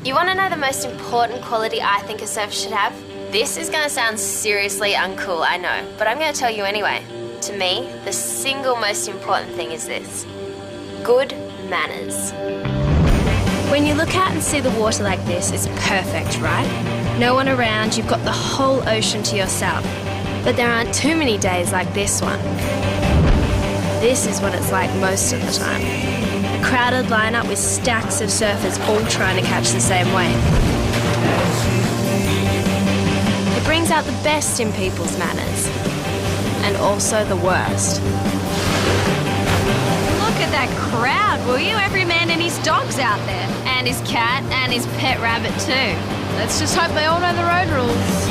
You want to know the most important quality I think a surfer should have? This is going to sound seriously uncool, I know, but I'm going to tell you anyway. To me, the single most important thing is this: good manners. When you look out and see the water like this, it's perfect, right? No one around, you've got the whole ocean to yourself. But there aren't too many days like this one. This is what it's like most of the time. A crowded lineup with stacks of surfers all trying to catch the same wave. It brings out the best in people's manners, and also the worst. Look at that crowd, will you? Every man and his dog's out there. And his cat and his pet rabbit too. Let's just hope they all know the road rules.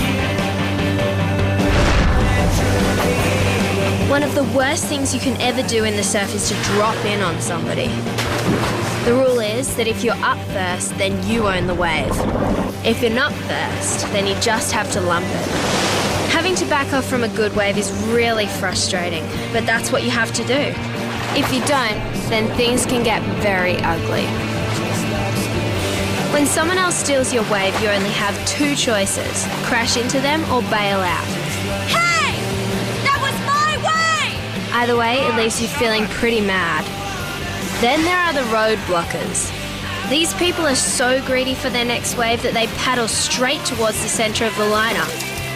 One of the worst things you can ever do in the surf is to drop in on somebody. The rule is that if you're up first, then you own the wave. If you're not first, then you just have to lump it. Having to back off from a good wave is really frustrating, but that's what you have to do. If you don't, then things can get very ugly. When someone else steals your wave, you only have two choices: crash into them or bail out. Hey! That was my way! Either way, it leaves you feeling pretty mad. Then there are the road blockers. These people are so greedy for their next wave that they paddle straight towards the centre of the lineup,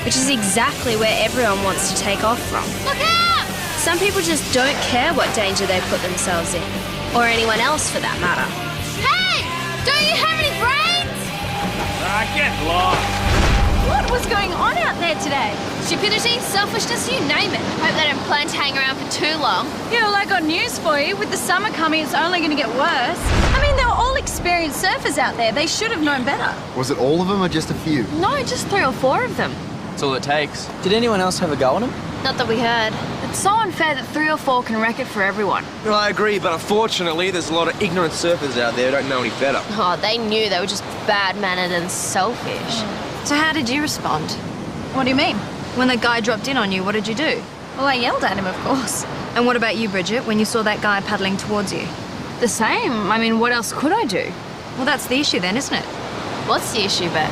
which is exactly where everyone wants to take off from. Look out! Some people just don't care what danger they put themselves in, or anyone else for that matter. Hey! Don't you have any brains? Get lost. What was going on out there today? Stupidity, selfishness, you name it. Hope they don't plan to hang around for too long. Yeah, well, I got news for you. With the summer coming, it's only going to get worse. I mean, they were all experienced surfers out there. They should have known better. Was it all of them or just a few? No, just 3 or 4 of them. That's all it takes. Did anyone else have a go on him? Not that we heard. It's so unfair that 3 or 4 can wreck it for everyone. Well, I agree, but unfortunately, there's a lot of ignorant surfers out there who don't know any better. Oh, they knew they were just bad-mannered and selfish. So how did you respond? What do you mean? When the guy dropped in on you, what did you do? Well, I yelled at him, of course. And what about you, Bridget, when you saw that guy paddling towards you? The same. I mean, what else could I do? Well, that's the issue then, isn't it? What's the issue, Bet?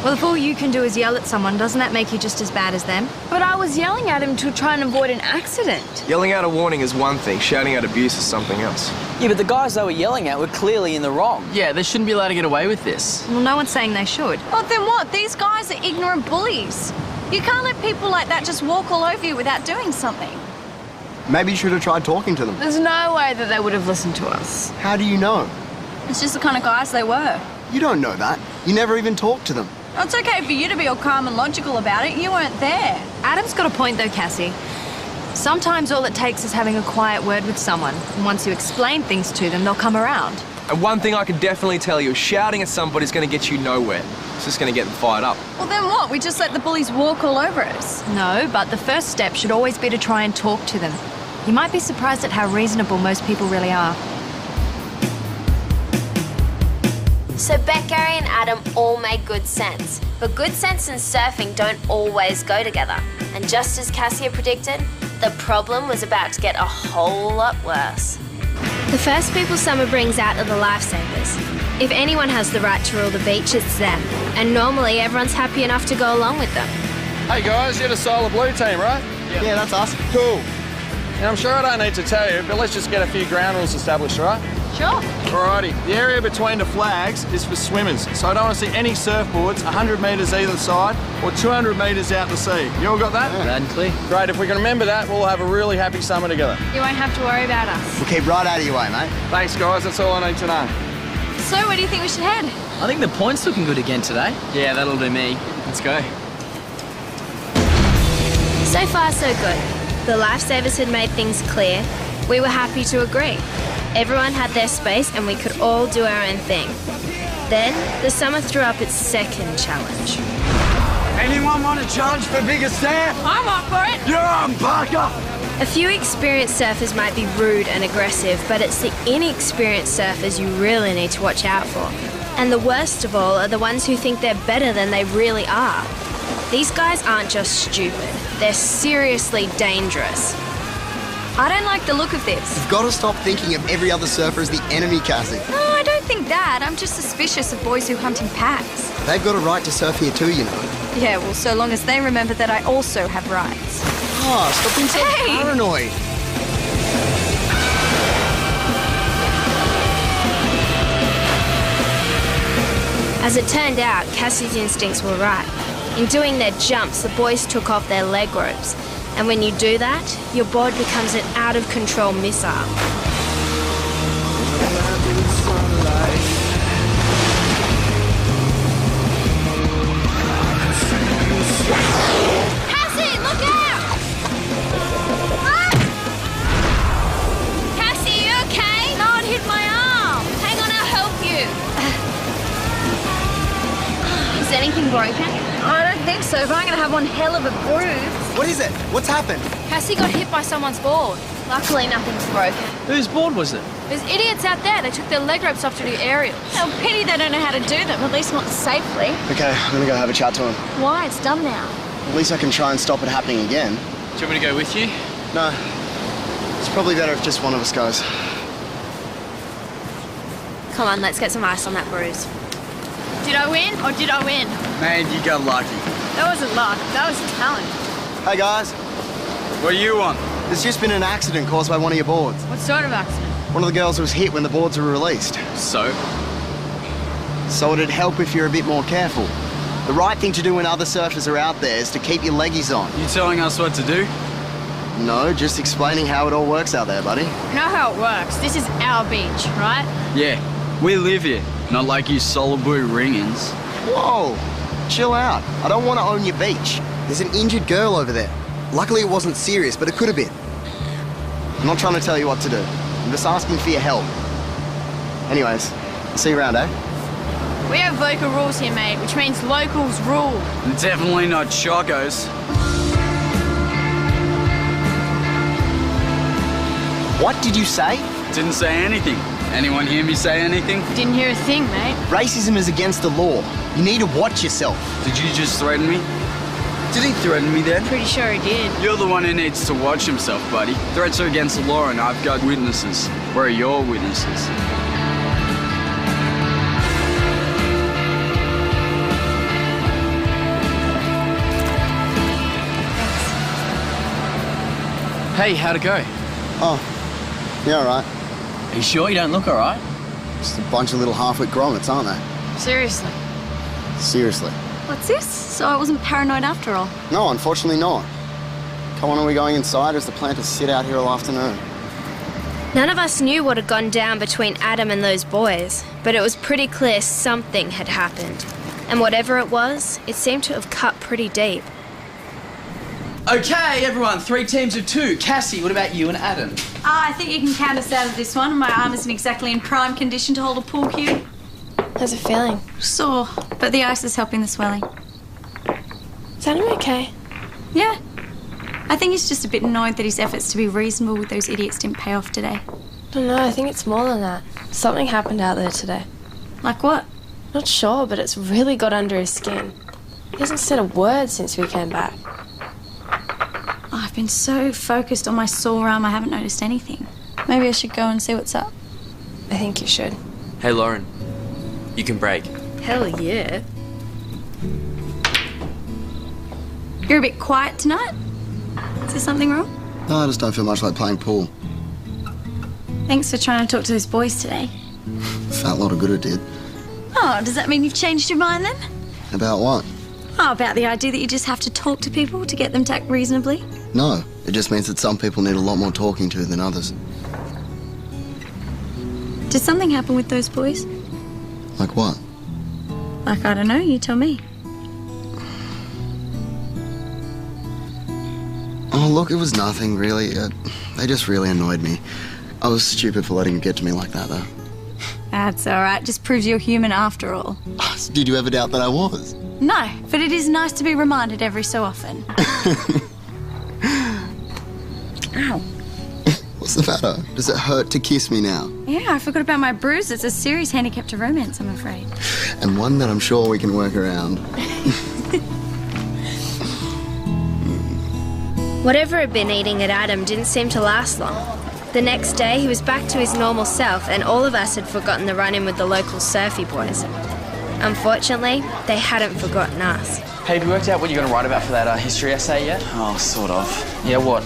Well, if all you can do is yell at someone, doesn't that make you just as bad as them? But I was yelling at him to try and avoid an accident. Yelling out a warning is one thing, shouting out abuse is something else. Yeah, but the guys they were yelling at were clearly in the wrong. Yeah, they shouldn't be allowed to get away with this. Well, no one's saying they should. Well, then what? These guys are ignorant bullies. You can't let people like that just walk all over you without doing something. Maybe you should have tried talking to them. There's no way that they would have listened to us. How do you know? It's just the kind of guys they were. You don't know that. You never even talked to them. Well, it's okay for you to be all calm and logical about it. You weren't there. Adam's got a point though, Cassie. Sometimes all it takes is having a quiet word with someone, and once you explain things to them, they'll come around. And one thing I can definitely tell you, shouting at somebody's going to get you nowhere. It's just going to get them fired up. Well, then what? We just let the bullies walk all over us. No, but the first step should always be to try and talk to them. You might be surprised at how reasonable most people really are. So Bet, Gary and Adam all make good sense. But good sense and surfing don't always go together. And just as Cassie had predicted, the problem was about to get a whole lot worse. The first people summer brings out are the lifesavers. If anyone has the right to rule the beach, it's them. And normally everyone's happy enough to go along with them. Hey guys, you're the Solar Blue team, right? Yeah, that's us. Cool. Now I'm sure I don't need to tell you, but let's just get a few ground rules established, all right? Sure. Alrighty, the area between the flags is for swimmers, so I don't want to see any surfboards 100 metres either side or 200 metres out to sea. You all got that? Loud and clear. Great, if we can remember that, we'll have a really happy summer together. You won't have to worry about us. We'll keep right out of your way, mate. Thanks, guys, that's all I need to know. So, where do you think we should head? I think the point's looking good again today. Yeah, that'll do me. Let's go. So far, so good. The lifesavers had made things clear. We were happy to agree. Everyone had their space and we could all do our own thing. Then, the summer threw up its second challenge. Anyone want to challenge for bigger stand? I'm up for it. You're on, Parker! A few experienced surfers might be rude and aggressive, but it's the inexperienced surfers you really need to watch out for. And the worst of all are the ones who think they're better than they really are. These guys aren't just stupid, they're seriously dangerous. I don't like the look of this. You've got to stop thinking of every other surfer as the enemy, Cassie. No, I don't think that. I'm just suspicious of boys who hunt in packs. They've got a right to surf here too, you know. Yeah, well, so long as they remember that I also have rights. Oh, stop being so Hey! paranoid. As it turned out, Cassie's instincts were right. In doing their jumps, the boys took off their leg ropes. And when you do that, your board becomes an out-of-control missile. Cassie, look out! Ah! Cassie, you okay? No, it hit my arm. Hang on, I'll help you. Is anything broken? I don't think so, but I'm going to have one hell of a bruise. What is it? What's happened? Cassie got hit by someone's board. Luckily, nothing's broken. Whose board was it? There's idiots out there. They took their leg ropes off to do aerials. Oh, pity they don't know how to do them, at least not safely. Okay, I'm gonna go have a chat to him. Why? It's done now. At least I can try and stop it happening again. Do you want me to go with you? No. It's probably better if just one of us goes. Come on, let's get some ice on that bruise. Did I win or did I win? Man, you got lucky. That wasn't luck, that was talent. Hey guys, What do you want? there's just been an accident caused by one of your boards. What sort of accident? One of the girls was hit when the boards were released. So? So it'd help if you're a bit more careful. The right thing to do when other surfers are out there is to keep your leggies on. You telling us what to do? No, just explaining how it all works out there, buddy. You know how it works. This is our beach, right? Yeah, we live here. Not like you Solibui ringings. Whoa, chill out. I don't want to own your beach. There's an injured girl over there. Luckily it wasn't serious, but it could have been. I'm not trying to tell you what to do. I'm just asking for your help. Anyways, see you around, eh? We have vocal rules here, mate, which means locals rule. Definitely not Chocos. What did you say? Didn't say anything. Anyone hear me say anything? Didn't hear a thing, mate. Racism is against the law. You need to watch yourself. Did you just threaten me? Did he threaten me then? Pretty sure he did. You're the one who needs to watch himself, buddy. Threats are against the law and I've got witnesses. Where are your witnesses? Hey, how'd it go? Oh, yeah, all right. Are you sure you don't look all right? Just a bunch of little half-wit grommets, aren't they? Seriously. Seriously. What's this? So I wasn't paranoid after all. No, unfortunately not. Come on, are we going inside or is the plan to sit out here all afternoon? None of us knew what had gone down between Adam and those boys, but it was pretty clear something had happened. And whatever it was, it seemed to have cut pretty deep. Okay, everyone, 3 teams of 2. Cassie, what about you and Adam? I think you can count us out of this one. My arm isn't exactly in prime condition to hold a pool cue. How's it feeling? Sore, but the ice is helping the swelling. Is Adam okay? Yeah. I think he's just a bit annoyed that his efforts to be reasonable with those idiots didn't pay off today. I don't know, I think it's more than that. Something happened out there today. Like what? Not sure, but it's really got under his skin. He hasn't said a word since we came back. I've been so focused on my sore arm I haven't noticed anything. Maybe I should go and see what's up. I think you should. Hey, Lauren. You can break. Hell yeah. You're a bit quiet tonight? Is there something wrong? No, I just don't feel much like playing pool. Thanks for trying to talk to those boys today. Felt a lot of good it did. Oh, does that mean you've changed your mind then? About what? Oh, about the idea that you just have to talk to people to get them to act reasonably? No, it just means that some people need a lot more talking to than others. Did something happen with those boys? Like what? Like, I don't know, you tell me. Oh, look, it was nothing, really. They just really annoyed me. I was stupid for letting it get to me like that, though. That's all right, just proves you're human after all. Did you ever doubt that I was? No, but it is nice to be reminded every so often. Ow. What's the matter? Does it hurt to kiss me now? Yeah, I forgot about my bruise. It's a serious handicap to romance, I'm afraid. And one that I'm sure we can work around. Whatever had been eating at Adam didn't seem to last long. The next day, he was back to his normal self, and all of us had forgotten the run-in with the local surfy boys. Unfortunately, they hadn't forgotten us. Hey, have you worked out what you're going to write about for that history essay yet? Oh, sort of. Yeah, what?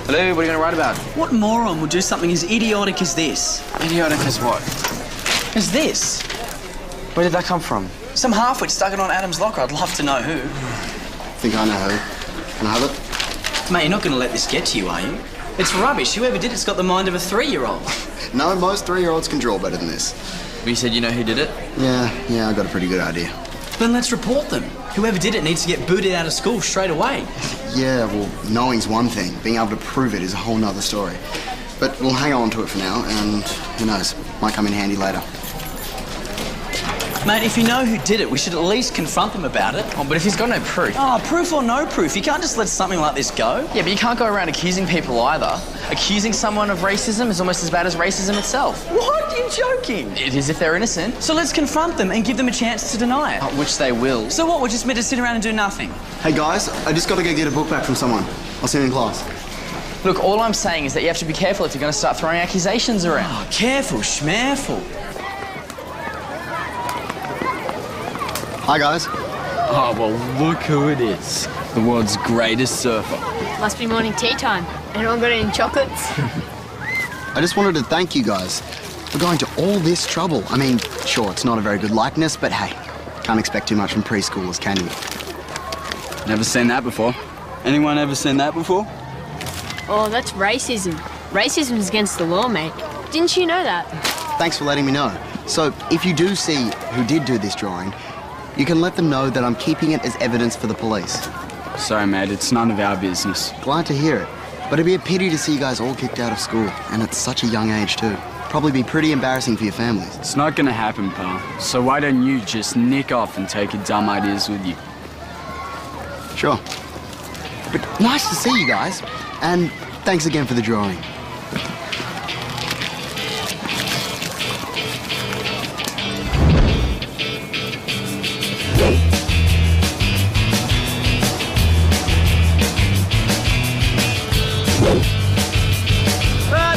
Hello, what are you going to write about? What moron would do something as idiotic as this? Idiotic as what? As this? Where did that come from? Some halfwit stuck it on Adam's locker. I'd love to know who. Think I know who. Can I have it? Mate, you're not going to let this get to you, are you? It's rubbish. Whoever did it's got the mind of a 3-year-old. No, most 3-year-olds can draw better than this. But you said you know who did it? Yeah, I got a pretty good idea. Then let's report them. Whoever did it needs to get booted out of school straight away. Yeah, well, knowing's one thing. Being able to prove it is a whole nother story. But we'll hang on to it for now, and who knows, might come in handy later. Mate, if you know who did it, we should at least confront them about it. Oh, but if he's got no proof... Oh, proof or no proof, you can't just let something like this go. Yeah, but you can't go around accusing people either. Accusing someone of racism is almost as bad as racism itself. What? You're joking? It is if they're innocent. So let's confront them and give them a chance to deny it. Which they will. So what, we're just meant to sit around and do nothing? Hey guys, I just got to go get a book back from someone. I'll see you in class. Look, all I'm saying is that you have to be careful if you're going to start throwing accusations around. Oh, careful, schmareful. Hi guys. Oh, well, look who it is. The world's greatest surfer. Must be morning tea time. Anyone got any chocolates? I just wanted to thank you guys for going to all this trouble. I mean, sure, it's not a very good likeness, but hey, can't expect too much from preschoolers, can you? Never seen that before. Anyone ever seen that before? Oh, that's racism. Racism's against the law, mate. Didn't you know that? Thanks for letting me know. So, if you do see who did do this drawing, you can let them know that I'm keeping it as evidence for the police. Sorry, mate, it's none of our business. Glad to hear it. But it'd be a pity to see you guys all kicked out of school, and at such a young age too. Probably be pretty embarrassing for your families. It's not gonna happen, pal. So why don't you just nick off and take your dumb ideas with you? Sure. But nice to see you guys, and thanks again for the drawing.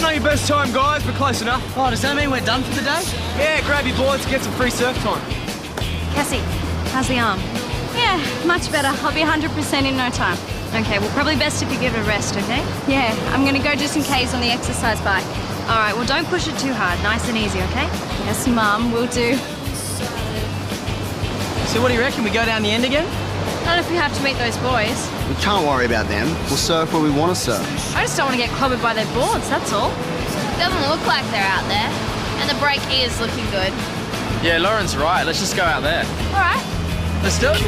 Not your best time, guys, but close enough. Oh, does that mean we're done for the day? Yeah, grab your boards, get some free surf time. Cassie, how's the arm? Yeah, much better. I'll be 100% in no time. Okay, well, probably best if you give it a rest, okay? Yeah, I'm gonna go do some Ks on the exercise bike. All right, well, don't push it too hard. Nice and easy, okay? Yes, Mum, will do. So what do you reckon? We go down the end again? Not if we have to meet those boys. We can't worry about them. We'll surf where we want to surf. I just don't want to get clobbered by their boards, that's all. Doesn't look like they're out there. And the break is looking good. Yeah, Lauren's right. Let's just go out there. All right. Let's do it.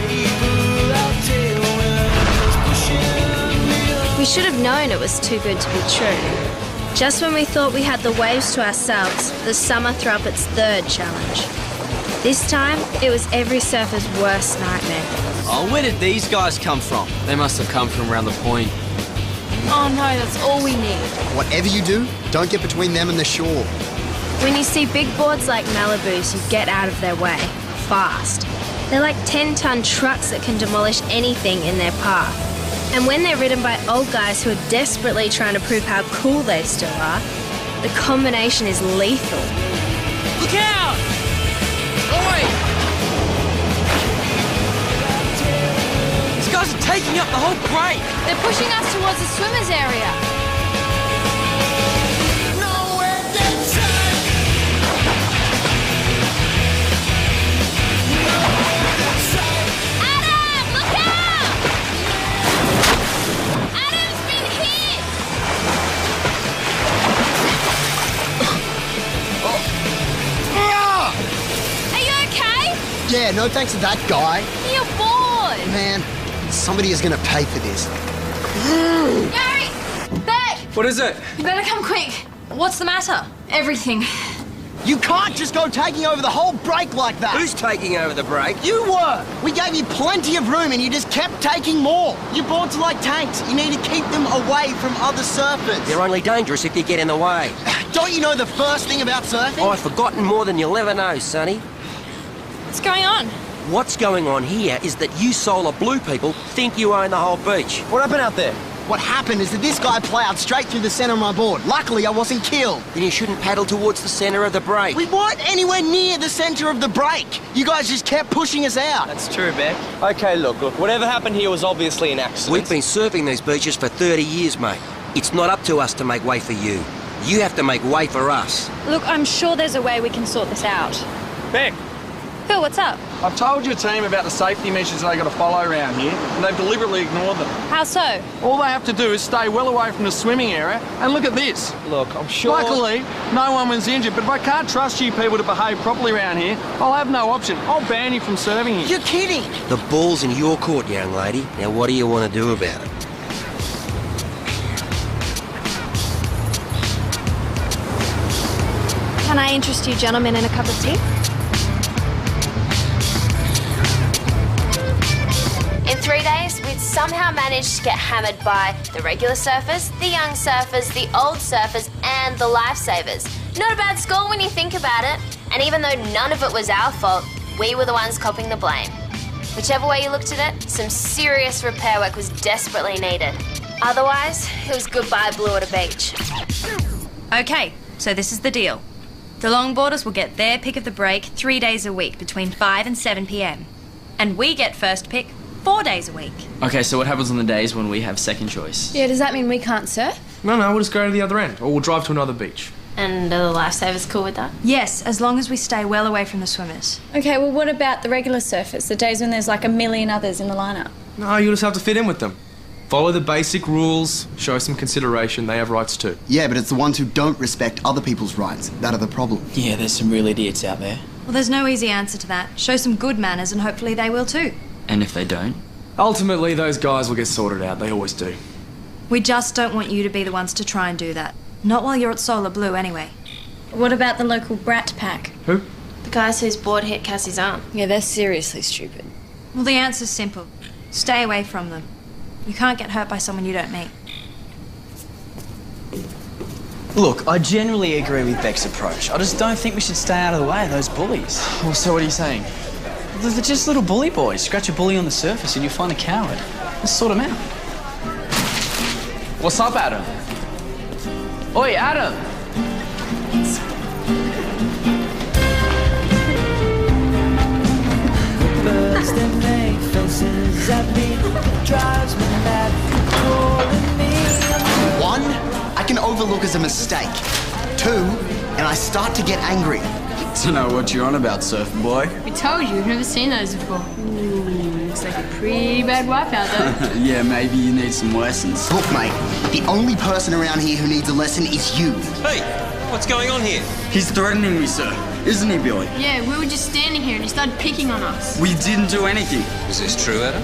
We should have known it was too good to be true. Just when we thought we had the waves to ourselves, the summer threw up its third challenge. This time, it was every surfer's worst nightmare. Oh, where did these guys come from? They must have come from around the point. Oh no, that's all we need. Whatever you do, don't get between them and the shore. When you see big boards like Malibu's, you get out of their way, fast. They're like 10-ton trucks that can demolish anything in their path. And when they're ridden by old guys who are desperately trying to prove how cool they still are, the combination is lethal. Look out! Oi! These guys are taking up the whole break. They're pushing us towards the swimmers area. Adam, look out! Adam's been hit! Are you okay? Yeah, no thanks to that guy. You're bored. Man, somebody is going to pay for this. Gary! Beck! What is it? You better come quick. What's the matter? Everything. You can't just go taking over the whole break like that. Who's taking over the break? You were! We gave you plenty of room and you just kept taking more. Your boards are like tanks. You need to keep them away from other surfers. They're only dangerous if you get in the way. Don't you know the first thing about surfing? I've forgotten more than you'll ever know, Sonny. What's going on? What's going on here is that you solar blue people think you own the whole beach. What happened out there? What happened is that this guy ploughed straight through the centre of my board. Luckily, I wasn't killed. Then you shouldn't paddle towards the centre of the break. We weren't anywhere near the centre of the break. You guys just kept pushing us out. That's true, Beck. Okay, look, whatever happened here was obviously an accident. We've been surfing these beaches for 30 years, mate. It's not up to us to make way for you. You have to make way for us. Look, I'm sure there's a way we can sort this out. Beck, Phil, what's up? I've told your team about the safety measures they got to follow around here, and they've deliberately ignored them. How so? All they have to do is stay well away from the swimming area, and look at this. Look, I'm sure... Luckily, no one was injured, but if I can't trust you people to behave properly around here, I'll have no option. I'll ban you from serving here. You're kidding. The ball's in your court, young lady. Now, what do you want to do about it? Can I interest you gentlemen in a cup of tea? In 3 days, we'd somehow managed to get hammered by the regular surfers, the young surfers, the old surfers, and the lifesavers. Not a bad score when you think about it. And even though none of it was our fault, we were the ones copping the blame. Whichever way you looked at it, some serious repair work was desperately needed. Otherwise, it was goodbye Blue at a beach. Okay, so this is the deal. The longboarders will get their pick of the break 3 days a week between 5 and 7 p.m. And we get first pick 4 days a week. Okay, so what happens on the days when we have second choice? Yeah, does that mean we can't surf? No, we'll just go to the other end, or we'll drive to another beach. And are the lifesavers cool with that? Yes, as long as we stay well away from the swimmers. Okay, well, what about the regular surfers? The days when there's like a million others in the lineup? No, you'll just have to fit in with them. Follow the basic rules, show some consideration, they have rights too. Yeah, but it's the ones who don't respect other people's rights that are the problem. Yeah, there's some real idiots out there. Well, there's no easy answer to that. Show some good manners and hopefully they will too. And if they don't? Ultimately, those guys will get sorted out, they always do. We just don't want you to be the ones to try and do that. Not while you're at Solar Blue anyway. What about the local brat pack? Who? The guys whose board hit Cassie's arm. Yeah, they're seriously stupid. Well, the answer's simple. Stay away from them. You can't get hurt by someone you don't meet. Look, I generally agree with Beck's approach. I just don't think we should stay out of the way of those bullies. Well, so what are you saying? They're just little bully boys. Scratch a bully on the surface and you'll find a coward. Let's sort them out. What's up, Adam? Oi, Adam! Birds that make faces at me, it drives me mad, calling me. 1, I can overlook as a mistake. 2, and I start to get angry. Don't know what you're on about, surfer boy. We told you, we've never seen those before. Looks like a pretty bad wipeout, though. Yeah, maybe you need some lessons. Look, mate, the only person around here who needs a lesson is you. Hey, what's going on here? He's threatening me, sir. Isn't he, Billy? Yeah, we were just standing here and he started picking on us. We didn't do anything. Is this true, Adam?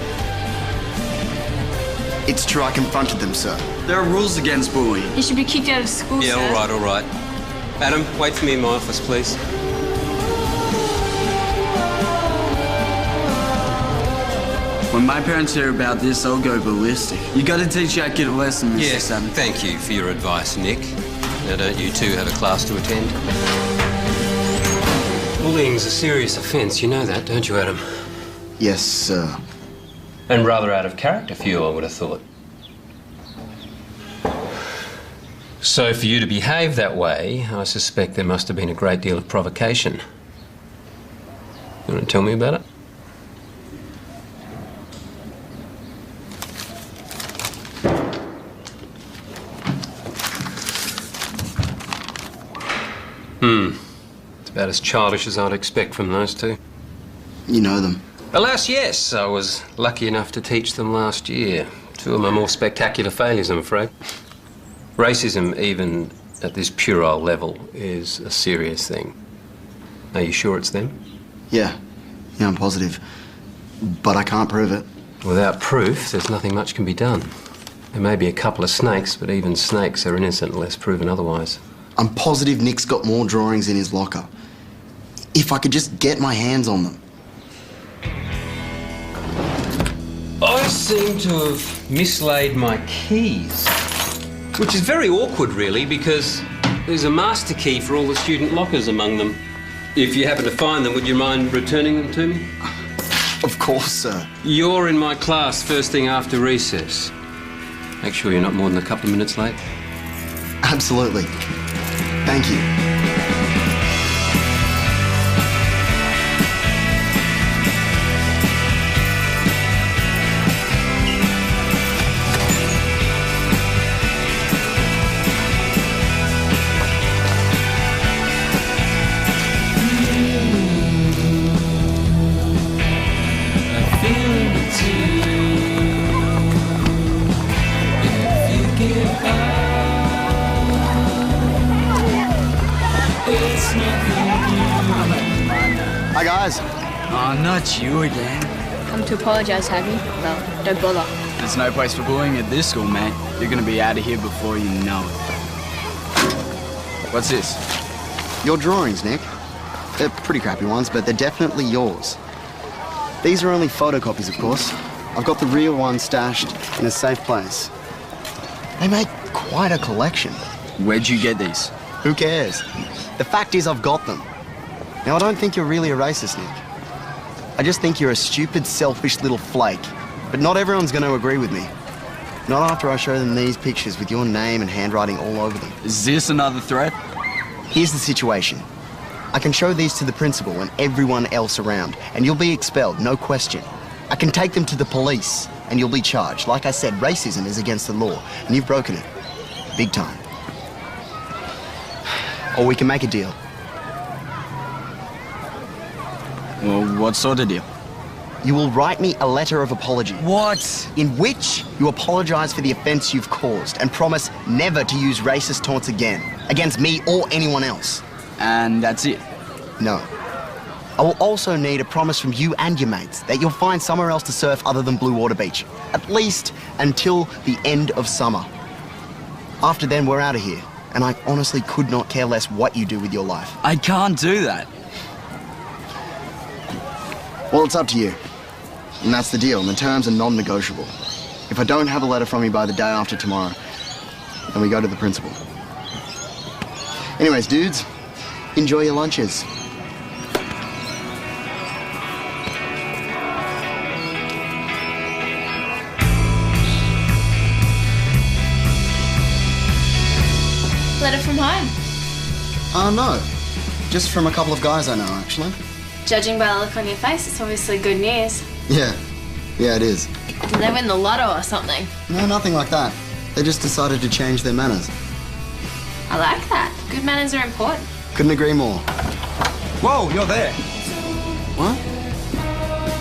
It's true, I confronted them, sir. There are rules against bullying. He should be kicked out of school, Yeah, sir. all right. Adam, wait for me in my office, please. When my parents hear about this, I'll go ballistic. You gotta teach that kid a lesson, Mr. Yes, Savage. thank you for your advice, Nick. Now, don't you two have a class to attend? Bullying's a serious offence, you know that, don't you, Adam? Yes, sir. And rather out of character for you, I would have thought. So for you to behave that way, I suspect there must have been a great deal of provocation. You want to tell me about it? It's about as childish as I'd expect from those two. You know them. Alas, yes. I was lucky enough to teach them last year. Two of my more spectacular failures, I'm afraid. Racism, even at this puerile level, is a serious thing. Are you sure it's them? Yeah, I'm positive. But I can't prove it. Without proof, there's nothing much can be done. There may be a couple of snakes, but even snakes are innocent unless proven otherwise. I'm positive Nick's got more drawings in his locker. If I could just get my hands on them. I seem to have mislaid my keys. Which is very awkward, really, because there's a master key for all the student lockers among them. If you happen to find them, would you mind returning them to me? Of course, sir. You're in my class first thing after recess. Make sure you're not more than a couple of minutes late. Absolutely. Thank you. Hi guys. Oh, not you again. Come to apologise, have you? Well, don't bother. There's no place for bullying at this school, mate. You're gonna be out of here before you know it. What's this? Your drawings, Nick. They're pretty crappy ones, but they're definitely yours. These are only photocopies, of course. I've got the real ones stashed in a safe place. They make quite a collection. Where'd you get these? Who cares? The fact is I've got them. Now, I don't think you're really a racist, Nick. I just think you're a stupid, selfish little flake. But not everyone's going to agree with me. Not after I show them these pictures with your name and handwriting all over them. Is this another threat? Here's the situation. I can show these to the principal and everyone else around, and you'll be expelled, no question. I can take them to the police, and you'll be charged. Like I said, racism is against the law, and you've broken it. Big time. Or we can make a deal. Well, what sort of deal? You will write me a letter of apology. What? In which you apologise for the offence you've caused and promise never to use racist taunts again, against me or anyone else. And that's it? No. I will also need a promise from you and your mates that you'll find somewhere else to surf other than Blue Water Beach, at least until the end of summer. After then, we're out of here, and I honestly could not care less what you do with your life. I can't do that. Well, it's up to you. And that's the deal, and the terms are non-negotiable. If I don't have a letter from you by the day after tomorrow, then we go to the principal. Anyways, dudes, enjoy your lunches. Letter from home. No. Just from a couple of guys I know, actually. Judging by the look on your face, it's obviously good news. Yeah, it is. Did they win the lotto or something? No, nothing like that. They just decided to change their manners. I like that. Good manners are important. Couldn't agree more. Whoa, you're there. What?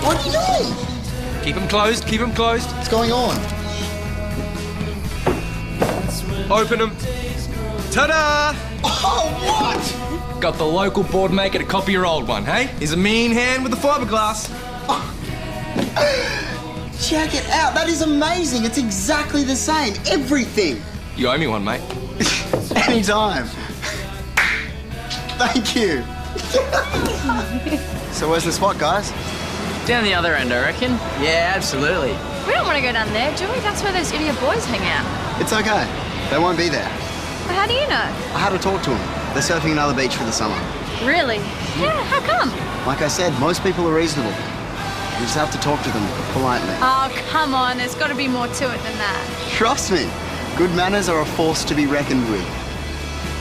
What are you doing? Keep them closed, keep them closed. What's going on? Open them. Ta-da! Oh, what? Got the local board maker to copy your old one, hey? He's a mean hand with the fiberglass. Check it out. That is amazing. It's exactly the same. Everything. You owe me one, mate. Anytime. Thank you. So where's the spot, guys? Down the other end, I reckon. Yeah, absolutely. We don't want to go down there, do we? That's where those idiot boys hang out. It's okay. They won't be there. But how do you know? I had to talk to them. They're surfing another beach for the summer. Really? Yeah, how come? Like I said, most people are reasonable. You just have to talk to them politely. Oh, come on. There's got to be more to it than that. Trust me, good manners are a force to be reckoned with.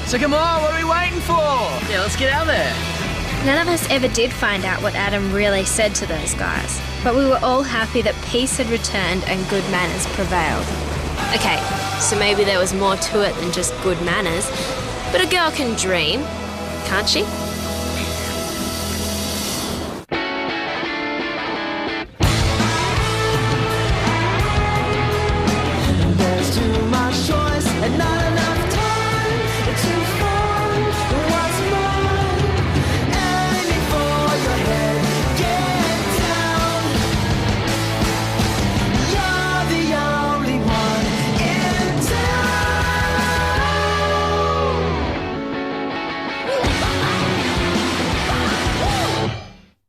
So come on, what are we waiting for? Yeah, let's get out there. None of us ever did find out what Adam really said to those guys, but we were all happy that peace had returned and good manners prevailed. Okay, so maybe there was more to it than just good manners, but a girl can dream, can't she?